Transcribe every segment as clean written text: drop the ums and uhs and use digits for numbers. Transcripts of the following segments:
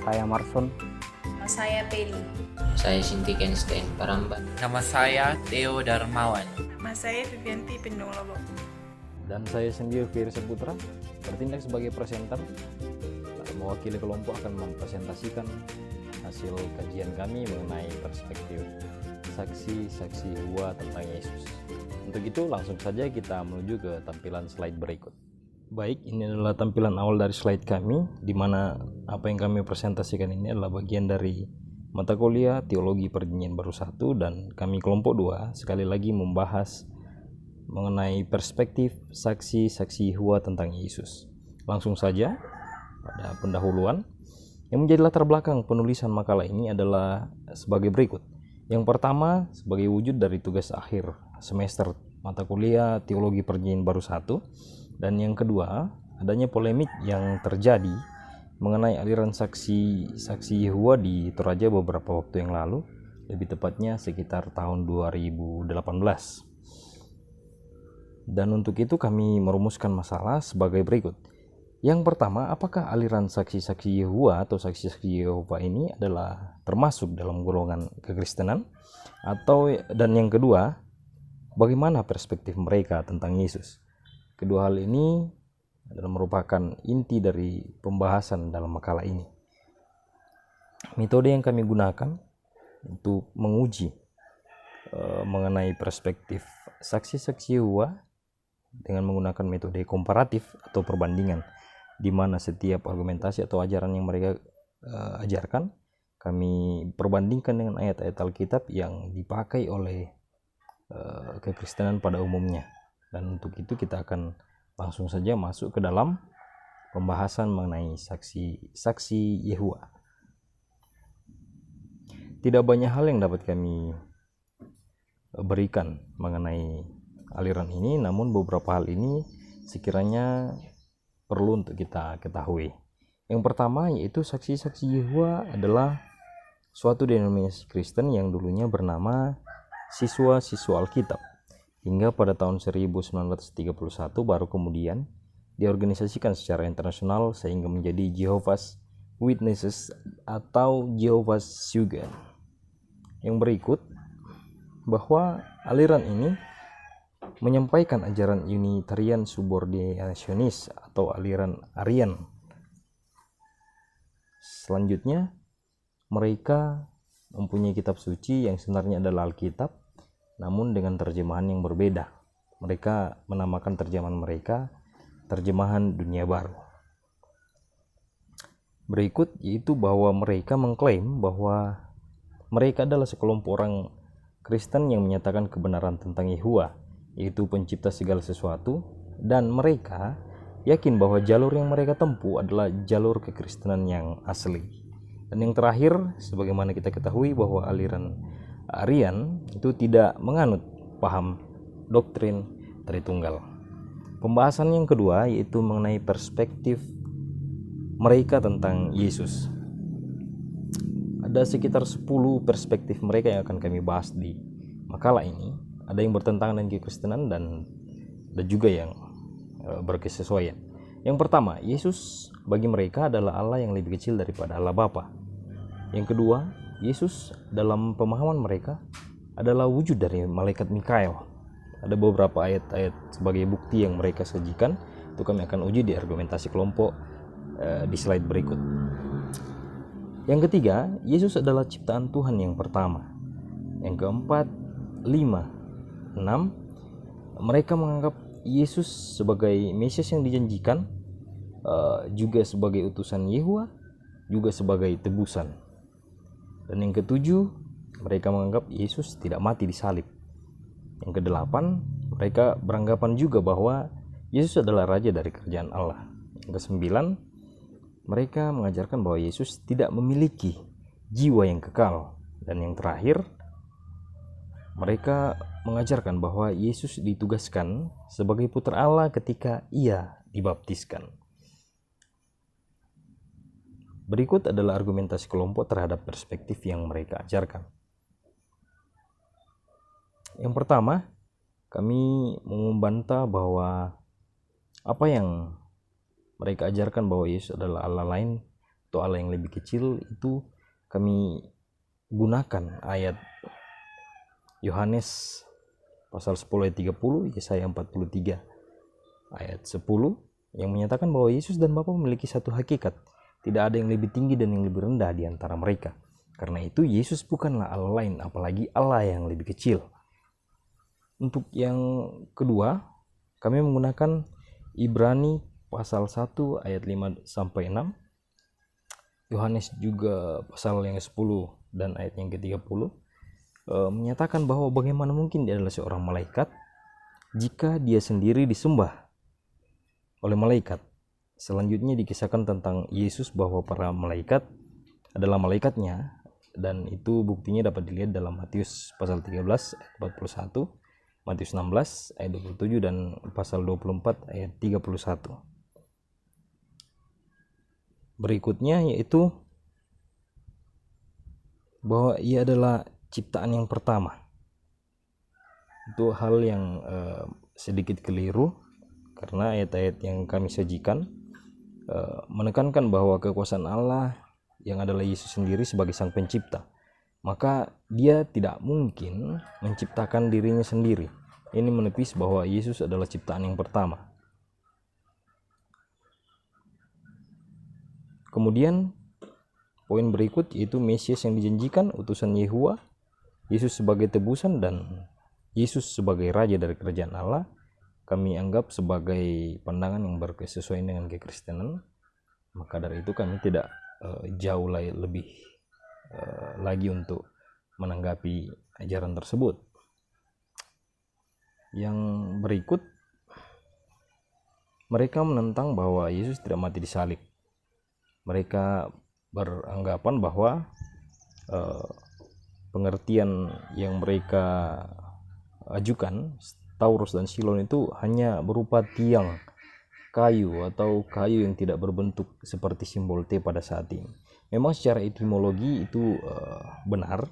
Saya Marson. Nama saya Peli. Saya Sinti Kenstein Paramban. Nama saya Theo Darmawan. Nama saya Vivianti Pindong Lobo. Dan saya sendiri Firi Saputra, bertindak sebagai presenter. Mewakili kelompok akan mempresentasikan hasil kajian kami mengenai perspektif saksi-saksi Yehova tentang Yesus. Untuk itu langsung saja kita menuju ke tampilan slide berikut. Baik, ini adalah tampilan awal dari slide kami, di mana apa yang kami presentasikan ini adalah bagian dari mata kuliah Teologi Perjanjian Baru 1, dan kami kelompok 2 sekali lagi membahas mengenai perspektif saksi-saksi Yehova tentang Yesus. Langsung saja pada pendahuluan, yang menjadi latar belakang penulisan makalah ini adalah sebagai berikut. Yang pertama, sebagai wujud dari tugas akhir semester mata kuliah Teologi Perjanjian Baru 1, dan yang kedua, adanya polemik yang terjadi mengenai aliran saksi Yehova di Toraja beberapa waktu yang lalu, lebih tepatnya sekitar tahun 2018. Dan untuk itu kami merumuskan masalah sebagai berikut. Yang pertama, apakah aliran saksi-saksi Yehova atau saksi-saksi Yehova ini adalah termasuk dalam golongan kekristenan? Dan yang kedua, bagaimana perspektif mereka tentang Yesus? Kedua hal ini adalah merupakan inti dari pembahasan dalam makalah ini. Metode yang kami gunakan untuk menguji mengenai perspektif saksi-saksi Yehova dengan menggunakan metode komparatif atau perbandingan, di mana setiap argumentasi atau ajaran yang mereka ajarkan kami perbandingkan dengan ayat-ayat Alkitab yang dipakai oleh kekristenan pada umumnya. Dan untuk itu kita akan langsung saja masuk ke dalam pembahasan mengenai saksi Yehova. Tidak banyak hal yang dapat kami berikan mengenai aliran ini, namun beberapa hal ini sekiranya perlu untuk kita ketahui. Yang pertama yaitu saksi-saksi Yehova adalah suatu denominasi Kristen yang dulunya bernama Siswa-siswa Alkitab, hingga pada tahun 1931 baru kemudian diorganisasikan secara internasional sehingga menjadi Jehovah's Witnesses atau Jehovah's Sugar. Yang berikut, bahwa aliran ini menyampaikan ajaran Unitarian Subordinationis atau aliran Arian. Selanjutnya, mereka mempunyai kitab suci yang sebenarnya adalah Alkitab, namun dengan terjemahan yang berbeda. Mereka menamakan terjemahan mereka terjemahan Dunia Baru. Berikut yaitu bahwa mereka mengklaim bahwa mereka adalah sekelompok orang Kristen yang menyatakan kebenaran tentang Yehova, yaitu pencipta segala sesuatu, dan mereka yakin bahwa jalur yang mereka tempuh adalah jalur kekristenan yang asli. Dan yang terakhir, sebagaimana kita ketahui bahwa aliran Arian itu tidak menganut paham doktrin Tritunggal. Pembahasan yang kedua yaitu mengenai perspektif mereka tentang Yesus. Ada sekitar 10 perspektif mereka yang akan kami bahas di makalah ini. Ada yang bertentangan dengan kekristenan dan ada juga yang berkesesuaian. Yang pertama, Yesus bagi mereka adalah Allah yang lebih kecil daripada Allah Bapa. Yang kedua, Yesus dalam pemahaman mereka adalah wujud dari malaikat Mikael. Ada beberapa ayat-ayat sebagai bukti yang mereka sajikan. Itu kami akan uji di argumentasi kelompok di slide berikut. Yang ketiga, Yesus adalah ciptaan Tuhan yang pertama. Yang keempat, 5, 6, mereka menganggap Yesus sebagai Mesias yang dijanjikan, juga sebagai utusan Yehova, juga sebagai tebusan. Dan yang ketujuh, mereka menganggap Yesus tidak mati di salib. Yang kedelapan, mereka beranggapan juga bahwa Yesus adalah raja dari kerajaan Allah. Yang kesembilan, mereka mengajarkan bahwa Yesus tidak memiliki jiwa yang kekal. Dan yang terakhir, mereka mengajarkan bahwa Yesus ditugaskan sebagai putra Allah ketika ia dibaptiskan. Berikut adalah argumentasi kelompok terhadap perspektif yang mereka ajarkan. Yang pertama, kami membantah bahwa apa yang mereka ajarkan bahwa Yesus adalah Allah lain atau Allah yang lebih kecil, itu kami gunakan ayat Yohanes pasal 10 ayat 30, Yesaya 43 ayat 10 yang menyatakan bahwa Yesus dan Bapa memiliki satu hakikat. Tidak ada yang lebih tinggi dan yang lebih rendah di antara mereka. Karena itu Yesus bukanlah Allah lain, apalagi Allah yang lebih kecil. Untuk yang kedua, kami menggunakan Ibrani pasal 1 ayat 5 sampai 6. Yohanes juga pasal yang ke-10 dan ayat yang ke-30 menyatakan bahwa bagaimana mungkin dia adalah seorang malaikat jika dia sendiri disembah oleh malaikat. Selanjutnya dikisahkan tentang Yesus bahwa para malaikat adalah malaikatnya, dan itu buktinya dapat dilihat dalam Matius pasal 13 ayat 41, Matius 16 ayat 27, dan pasal 24 ayat 31. Berikutnya yaitu bahwa ia adalah ciptaan yang pertama. Itu hal yang sedikit keliru, karena ayat-ayat yang kami sajikan menekankan bahwa kekuasaan Allah yang adalah Yesus sendiri sebagai sang pencipta. Maka dia tidak mungkin menciptakan dirinya sendiri. Ini menepis bahwa Yesus adalah ciptaan yang pertama. Kemudian poin berikut yaitu Mesias yang dijanjikan, utusan Yehuwa, Yesus sebagai tebusan, dan Yesus sebagai raja dari kerajaan Allah, kami anggap sebagai pandangan yang berkesesuaian dengan kekristenan. Maka dari itu kami tidak jauh lebih lagi untuk menanggapi ajaran tersebut. Yang berikut, mereka menentang bahwa Yesus tidak mati di salib. Mereka beranggapan bahwa pengertian yang mereka ajukan, Taurus dan Silon, itu hanya berupa tiang kayu atau kayu yang tidak berbentuk seperti simbol T pada saat ini. Memang secara etimologi itu benar,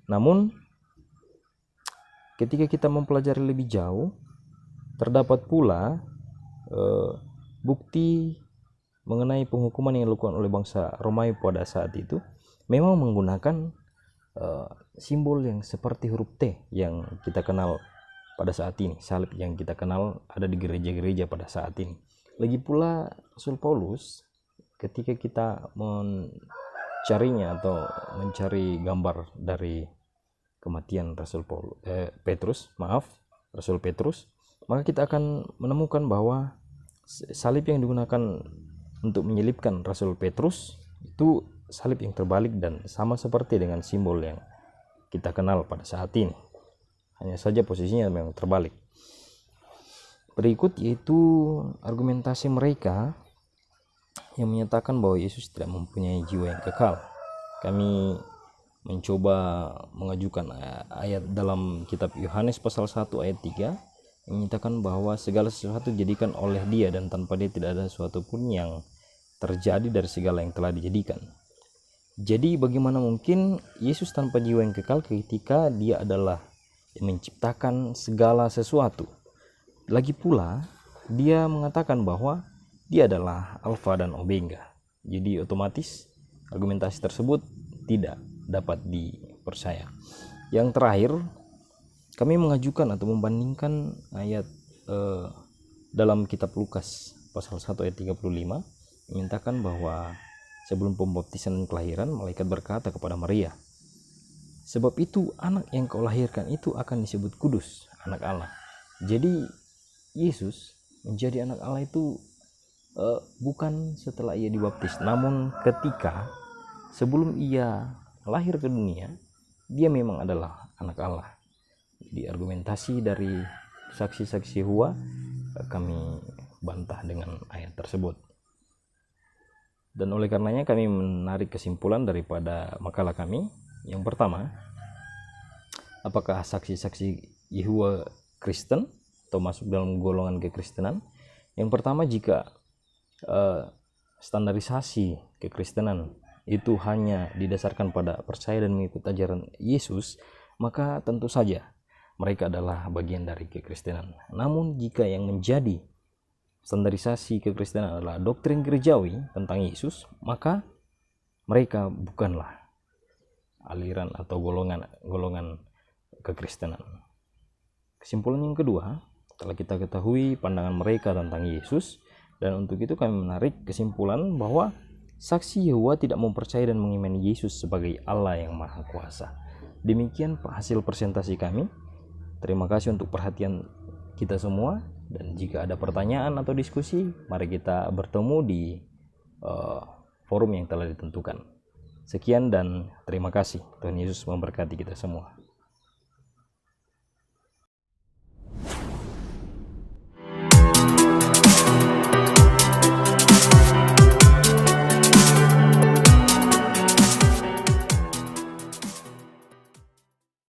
namun ketika kita mempelajari lebih jauh, terdapat pula bukti mengenai penghukuman yang dilakukan oleh bangsa Romawi pada saat itu memang menggunakan simbol yang seperti huruf T yang kita kenal pada saat ini. Salib yang kita kenal ada di gereja-gereja pada saat ini. Lagi pula Rasul Paulus, ketika kita mencarinya atau mencari gambar dari kematian Rasul Petrus, maka kita akan menemukan bahwa salib yang digunakan untuk menyelipkan Rasul Petrus itu salib yang terbalik dan sama seperti dengan simbol yang kita kenal pada saat ini. Hanya saja posisinya memang terbalik. Berikut yaitu argumentasi mereka yang menyatakan bahwa Yesus tidak mempunyai jiwa yang kekal. Kami mencoba mengajukan ayat dalam kitab Yohanes pasal 1 ayat 3 yang menyatakan bahwa segala sesuatu dijadikan oleh Dia, dan tanpa Dia tidak ada sesuatu pun yang terjadi dari segala yang telah dijadikan. Jadi bagaimana mungkin Yesus tanpa jiwa yang kekal ketika Dia adalah yang menciptakan segala sesuatu? Lagi pula Dia mengatakan bahwa Dia adalah Alfa dan Omega. Jadi otomatis argumentasi tersebut tidak dapat dipercaya. Yang terakhir, kami mengajukan atau membandingkan ayat dalam kitab Lukas pasal 1 ayat 35 menyatakan bahwa sebelum pembaptisan dan kelahiran, malaikat berkata kepada Maria, sebab itu anak yang kau lahirkan itu akan disebut kudus, anak Allah. Jadi Yesus menjadi anak Allah itu bukan setelah ia dibaptis, namun ketika sebelum ia lahir ke dunia, dia memang adalah anak Allah. Jadi argumentasi dari saksi-saksi Yehova kami bantah dengan ayat tersebut. Dan oleh karenanya kami menarik kesimpulan daripada makalah kami. Yang pertama, apakah saksi-saksi Yehova Kristen atau masuk dalam golongan kekristenan? Yang pertama, jika standarisasi kekristenan itu hanya didasarkan pada percaya dan mengikuti ajaran Yesus, maka tentu saja mereka adalah bagian dari kekristenan. Namun jika yang menjadi standarisasi kekristenan adalah doktrin gerejawi tentang Yesus, maka mereka bukanlah aliran atau golongan kekristenan. Kesimpulan yang kedua, setelah kita ketahui pandangan mereka tentang Yesus, dan untuk itu kami menarik kesimpulan bahwa saksi Yehova tidak mempercayai dan mengimani Yesus sebagai Allah yang Maha Kuasa. Demikian hasil presentasi kami. Terima kasih untuk perhatian kita semua, dan jika ada pertanyaan atau diskusi, mari kita bertemu di forum yang telah ditentukan. Sekian dan terima kasih. Tuhan Yesus memberkati kita semua.